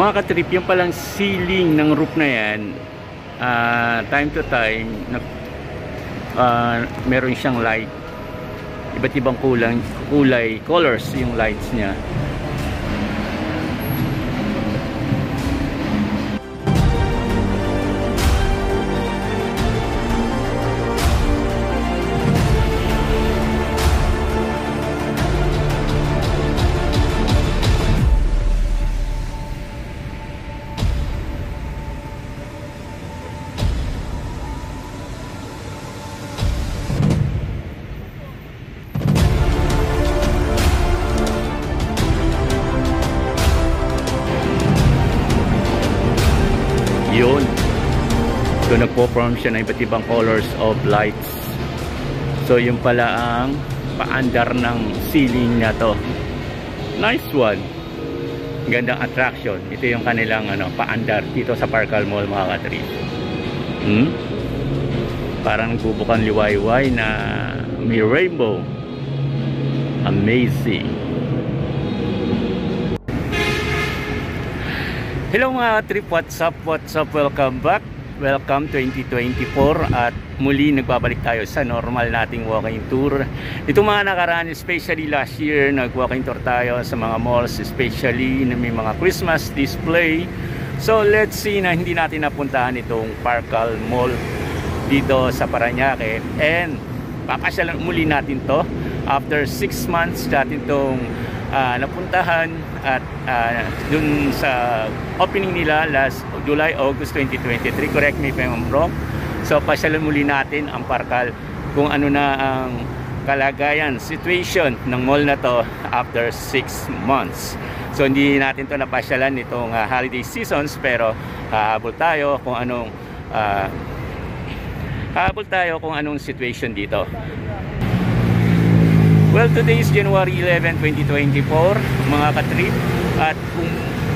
Mga katrip, yung palang ceiling ng roof na yan, time to time meron siyang light, iba't ibang colors yung lights niya. Yun. So nagpo-form siya ng iba't ibang colors of lights. So yung pala ang paandar ng ceiling na to. Nice one. Gandang attraction. Ito yung kanilang paandar dito sa Parkal Mall, mga katrip. Parang bubukan liwayway na may rainbow. Amazing. Hello mga trip, what's up, welcome back, welcome 2024 at muli nagbabalik tayo sa normal nating walking tour. Ito mga nakaraan, especially last year, nag-walking tour tayo sa mga malls, especially na may mga Christmas display. So let's see na hindi natin napuntahan itong Parkal Mall dito sa Parañaque, and papasyalan muli natin to after 6 months natin itong napuntahan at dun sa opening nila last July, August 2023. Correct me if I'm wrong. So pasyalan muli natin ang Parkal kung ano na ang kalagayan, situation ng mall na to after 6 months. So hindi natin to napasyalan itong holiday seasons, pero hahabol tayo kung anong situation dito. Well, today is January 11, 2024, mga katrip. At kung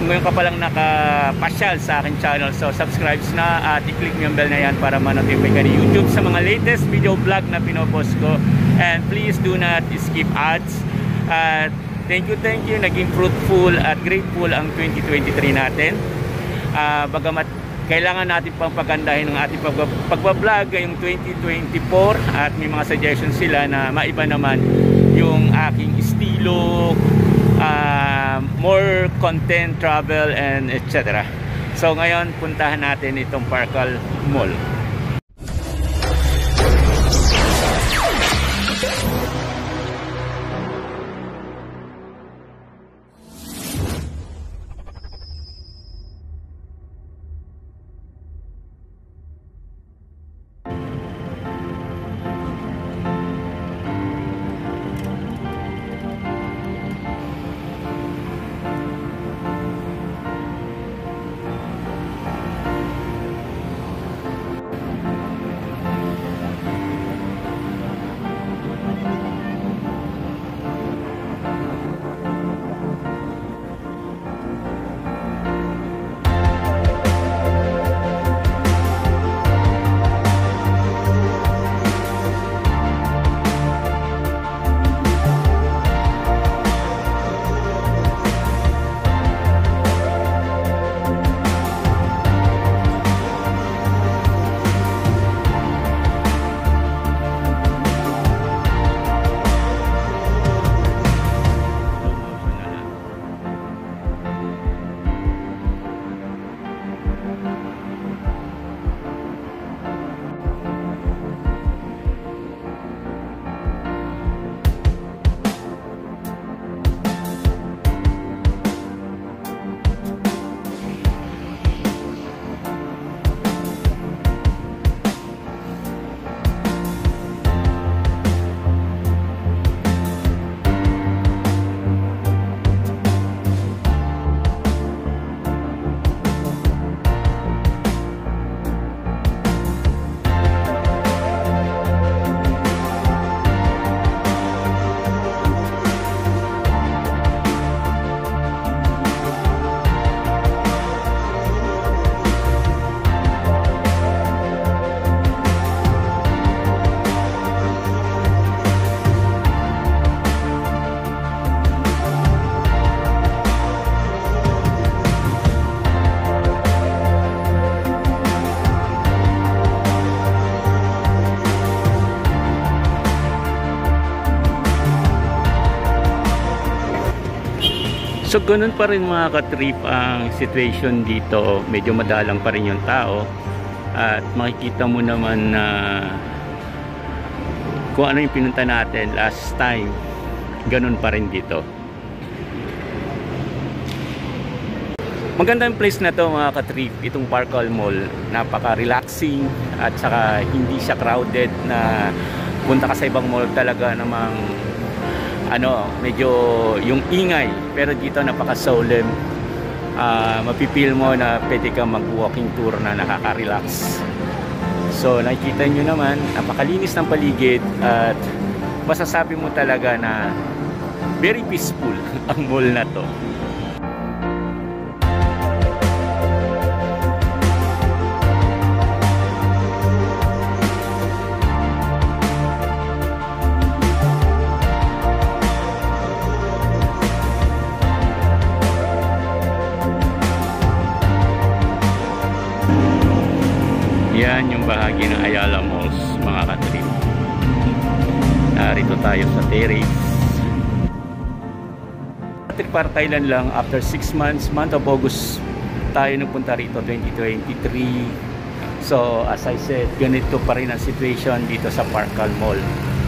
ngayon ka palang nakapasyal sa akin channel, so subscribe na at i-click mo yung bell na yan para ma-notify ka ni YouTube sa mga latest video vlog na pinopost ko. And please do not skip ads. At thank you. Naging fruitful at grateful ang 2023 natin. Bagamat kailangan natin pang pagandahin ng ating pagbablog ngayong 2024 at may mga suggestions sila na maiba naman yung aking estilo, more content, travel, and etc. So ngayon, puntahan natin itong Parkal Mall. So ganun pa rin mga ka-trip ang situation dito. Medyo madalang pa rin yung tao. At makikita mo naman na kung ano yung pinunta natin last time, ganun pa rin dito. Maganda yung place na to mga ka-trip, itong Parkal Mall. Napaka-relaxing at saka hindi siya crowded na punta ka sa ibang mall talaga namang medyo yung ingay. Pero dito napaka-solemn. Mapipil mo na pwede kang mag-walking tour na nakaka-relax. So nakikita nyo naman, napakalinis ng paligid at masasabi mo talaga na very peaceful ang mall na to. Yan yung bahagi ng Ayala Malls mga ka-trip. Narito tayo sa terrace. Trip para Thailand lang after 6 months, month of August tayo nagpunta rito 2023. So as I said, ganito pa rin ang situation dito sa Parkal Mall.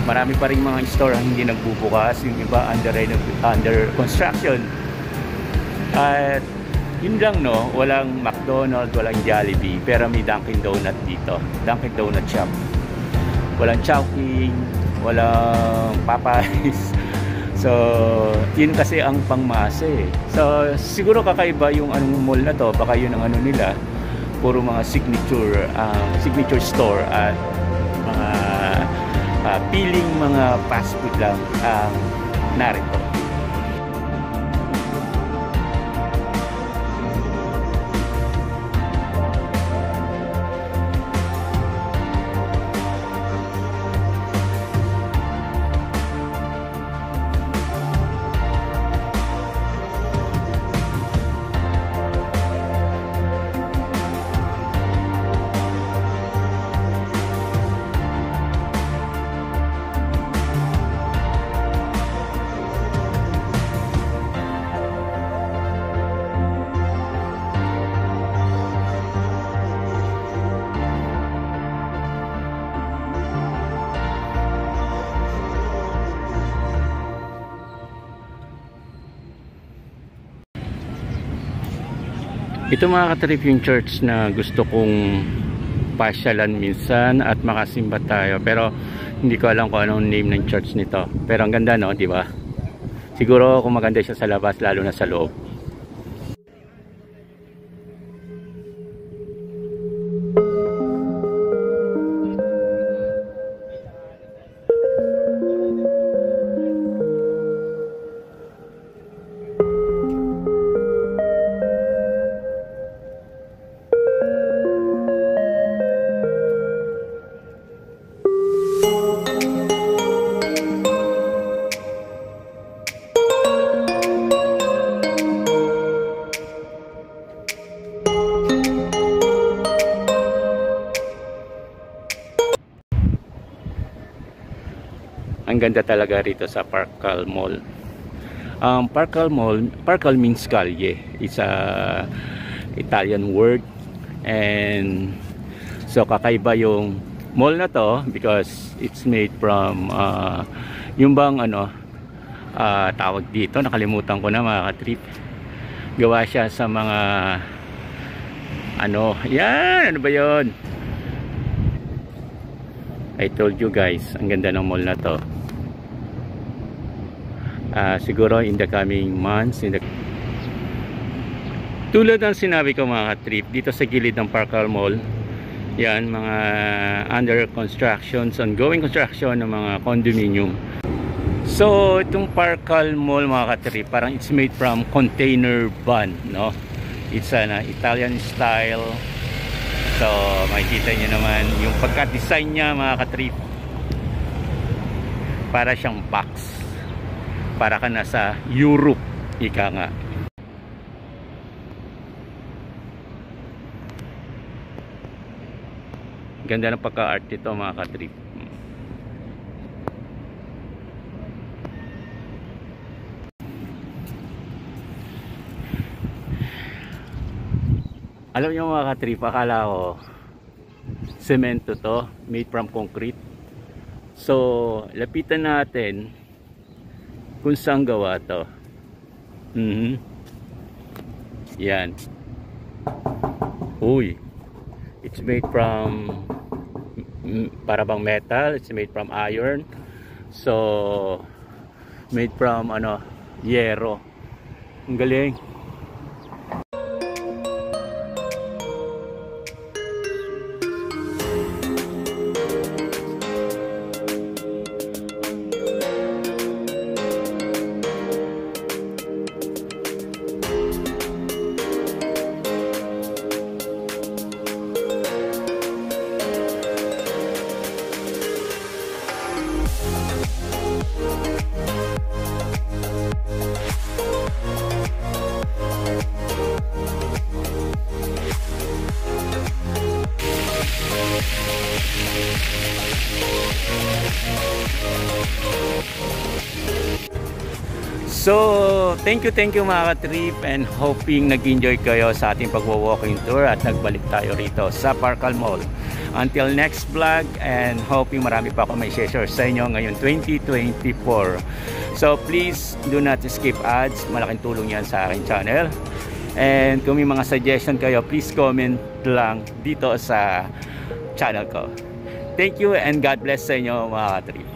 Marami pa rin mga store ang hindi nagbubukas, yung iba under construction. At yun lang no, walang McDonald's, walang Jollibee, pero may Dunkin Donut dito, Dunkin Donut shop. Walang Chowking, walang Popeyes. So yun kasi ang pangmasa eh. So siguro kakaiba yung anong mall na to, baka yun ang ano nila, puro mga signature store at mga piling mga fast food lang ang narito. Ito mga ka-trip yung church na gusto kong pasyalan minsan at makasimba tayo, pero hindi ko alam kung anong name ng church nito. Pero ang ganda no, di ba? Siguro kung maganda siya sa labas, lalo na sa loob. Ang ganda talaga rito sa Parkal Mall. Parkal means kalye. It's a Italian word, and so kakaiba yung mall na to because it's made from yung bang tawag dito, nakalimutan ko na mga ka-trip. Gawa siya sa mga yan, ano ba yun? I told you guys, ang ganda ng mall na to. Siguro in the coming months, tulad ng sinabi ko mga ka-trip, dito sa gilid ng Parkal Mall, yan, mga under constructions, ongoing construction ng mga condominium. So itong Parkal Mall mga ka-trip, parang it's made from container van, no? It's an Italian style. So makikita nyo naman yung pagka-design niya mga ka-trip, para siyang box, para ka nasa Europe, ika nga. Ganda ng pagka-art ito mga ka-trip. Alam niyo mga katrip, akala ko semento to, made from concrete. So, lapitan natin kung saan gawa to. Yan. Uy. It's made from para bang metal, it's made from iron. So, made from ano, yero. Ang galing. So, thank you mga ka-trip, and hoping nag-enjoy kayo sa ating pagwo-walking tour at nagbalik tayo rito sa Parkal Mall. Until next vlog, and hoping marami pa ako may share sa inyo ngayon 2024. So, please do not skip ads. Malaking tulong yan sa aking channel. And kung may mga suggestion kayo, please comment lang dito sa channel ko. Thank you and God bless sa inyo mga ka-trip.